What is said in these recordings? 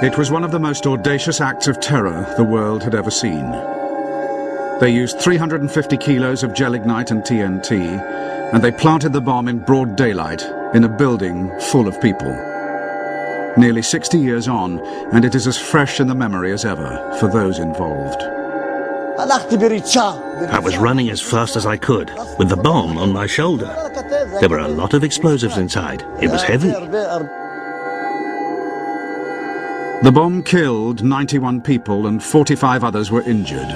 It was one of the most audacious acts of terror the world had ever seen. They used 350 kilos of gelignite and TNT, and they planted the bomb in broad daylight in a building full of people. Nearly 60 years on, and it is as fresh in the memory as ever for those involved. I was running as fast as I could, with the bomb on my shoulder. There were a lot of explosives inside. It was heavy. The bomb killed 91 people and 45 others were injured.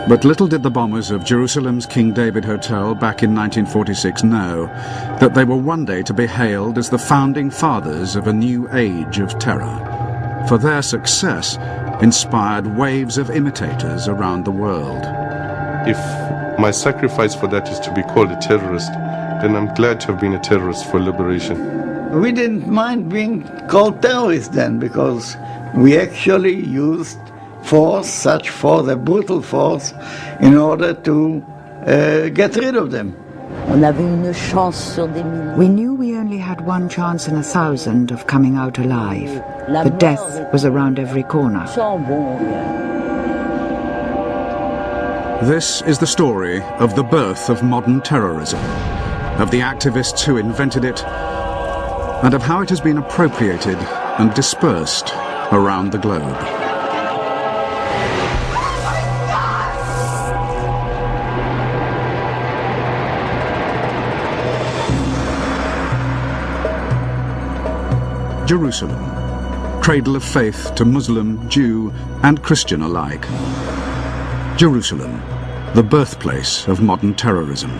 But little did the bombers of Jerusalem's King David Hotel back in 1946 know that they were one day to be hailed as the founding fathers of a new age of terror. For their success inspired waves of imitators around the world. If my sacrifice for that is to be called a terrorist, then I'm glad to have been a terrorist for liberation. We didn't mind being called terrorists then, because we actually used force, such force, a brutal force, in order to get rid of them. We knew we only had one chance in 1,000 of coming out alive. The death was around every corner. This is the story of the birth of modern terrorism, of the activists who invented it, and of how it has been appropriated and dispersed around the globe. Jerusalem, cradle of faith to Muslim, Jew, and Christian alike. Jerusalem, the birthplace of modern terrorism.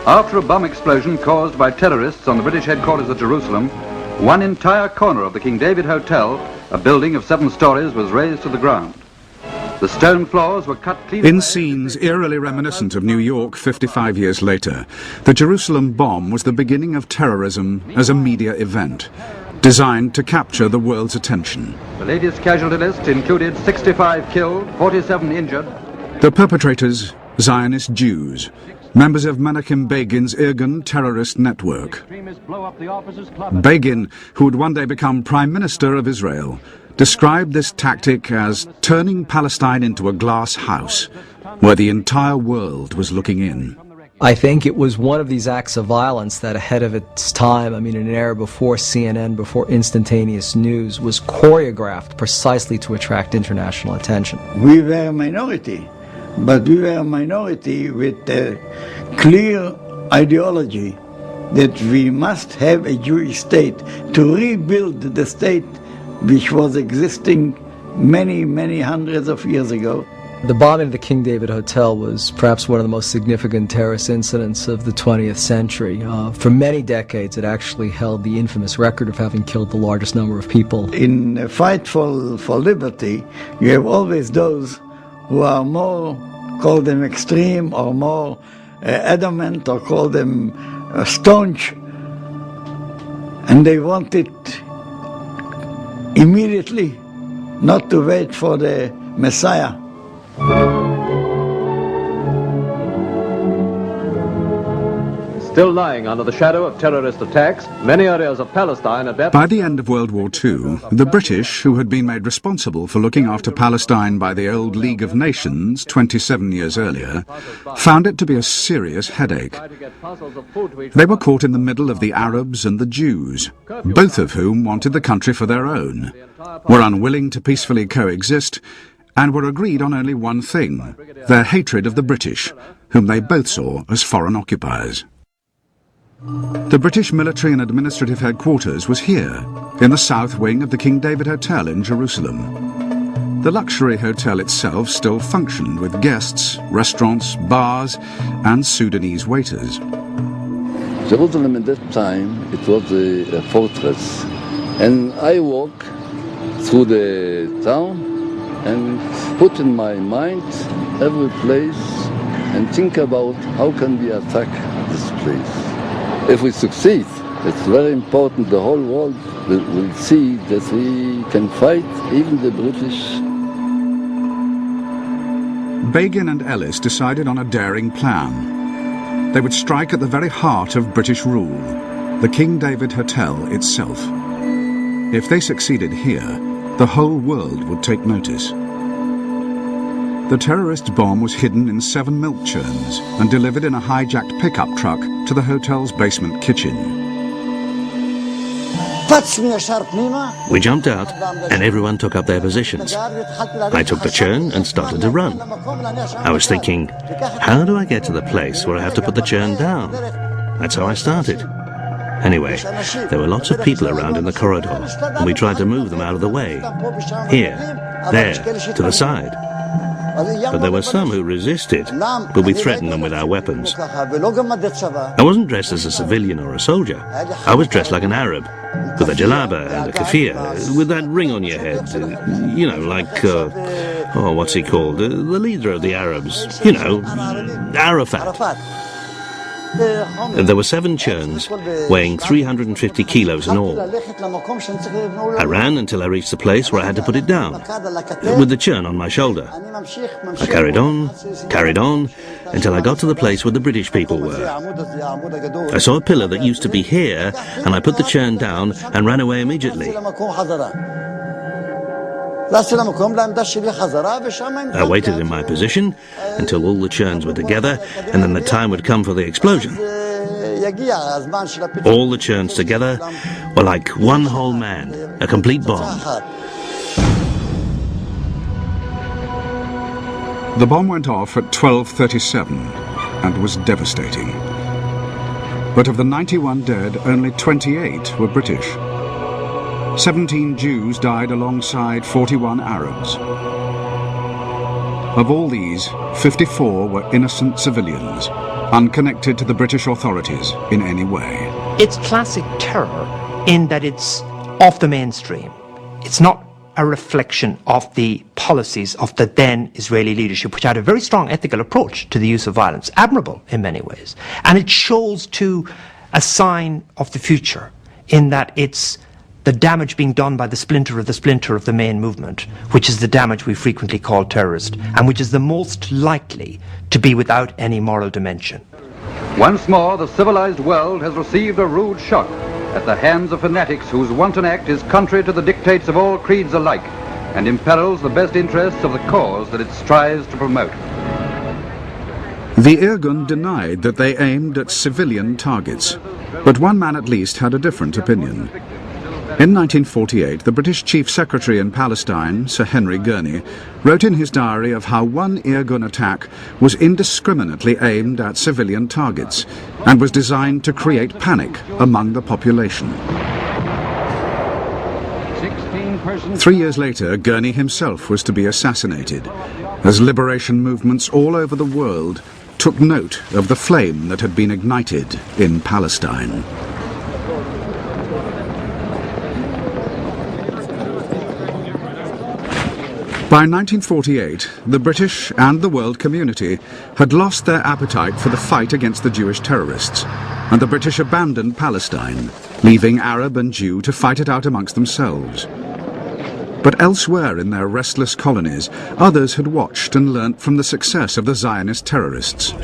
After a bomb explosion caused by terrorists on the British headquarters at Jerusalem, one entire corner of the King David Hotel, a building of 7 stories, was razed to the ground. The stone floors were cut clean. In scenes eerily reminiscent of New York 55 years later, the Jerusalem bomb was the beginning of terrorism as a media event, designed to capture the world's attention. The latest casualty list included 65 killed, 47 injured. The perpetrators, Zionist Jews, members of Menachem Begin's Irgun terrorist network. Begin, who would one day become Prime Minister of Israel, described this tactic as turning Palestine into a glass house, where the entire world was looking in. I think it was one of these acts of violence that, ahead of its time, in an era before CNN, before instantaneous news, was choreographed precisely to attract international attention. We were a minority, but we were a minority with a clear ideology that we must have a Jewish state to rebuild the state which was existing many, many hundreds of years ago. The bombing of the King David Hotel was perhaps one of the most significant terrorist incidents of the 20th century. For many decades, it actually held the infamous record of having killed the largest number of people. In a fight for liberty, you have always those who are more, call them extreme, or more adamant, or call them staunch, and they want it immediately, not to wait for the Messiah. Still lying under the shadow of terrorist attacks, many areas of Palestine are... By the end of World War II, the British, who had been made responsible for looking after Palestine by the old League of Nations 27 years earlier, found it to be a serious headache. They were caught in the middle of the Arabs and the Jews, both of whom wanted the country for their own, were unwilling to peacefully coexist, and were agreed on only one thing: their hatred of the British, whom they both saw as foreign occupiers. The British military and administrative headquarters was here, in the south wing of the King David Hotel in Jerusalem. The luxury hotel itself still functioned with guests, restaurants, bars, and Sudanese waiters. Jerusalem at that time, it was a fortress, and I walk through the town and put in my mind every place and think about how can we attack this place. If we succeed, it's very important the whole world will see that we can fight even the British. Begin and Ellis decided on a daring plan. They would strike at the very heart of British rule, the King David Hotel itself. If they succeeded here, the whole world would take notice. The terrorist bomb was hidden in 7 milk churns and delivered in a hijacked pickup truck to the hotel's basement kitchen. We jumped out and everyone took up their positions. I took the churn and started to run. I was thinking, how do I get to the place where I have to put the churn down? That's how I started. Anyway, there were lots of people around in the corridor, and we tried to move them out of the way. Here, there, to the side. But there were some who resisted, but we threatened them with our weapons. I wasn't dressed as a civilian or a soldier. I was dressed like an Arab, with a jalaba and a keffiyeh, with that ring on your head. You know, like, what's he called? The leader of the Arabs. You know, Arafat. There were 7 churns, weighing 350 kilos in all. I ran until I reached the place where I had to put it down, with the churn on my shoulder. I carried on, until I got to the place where the British people were. I saw a pillar that used to be here, and I put the churn down and ran away immediately. I waited in my position until all the churns were together, and then the time would come for the explosion. All the churns together were like one whole man, a complete bomb. The bomb went off at 12:37 and was devastating. But of the 91 dead, only 28 were British. 17 Jews died alongside 41 Arabs. Of all these, 54 were innocent civilians, unconnected to the British authorities in any way. It's classic terror in that it's off the mainstream. It's not a reflection of the policies of the then Israeli leadership, which had a very strong ethical approach to the use of violence, admirable in many ways. And it shows too a sign of the future in that it's the damage being done by the splinter of the main movement, which is the damage we frequently call terrorist, and which is the most likely to be without any moral dimension. Once more, the civilized world has received a rude shock at the hands of fanatics whose wanton act is contrary to the dictates of all creeds alike and imperils the best interests of the cause that it strives to promote. The Irgun denied that they aimed at civilian targets, but one man at least had a different opinion. In 1948, the British Chief Secretary in Palestine, Sir Henry Gurney, wrote in his diary of how one Irgun attack was indiscriminately aimed at civilian targets and was designed to create panic among the population. 3 years later, Gurney himself was to be assassinated, as liberation movements all over the world took note of the flame that had been ignited in Palestine. By 1948, the British and the world community had lost their appetite for the fight against the Jewish terrorists, and the British abandoned Palestine, leaving Arab and Jew to fight it out amongst themselves. But elsewhere in their restless colonies, others had watched and learnt from the success of the Zionist terrorists.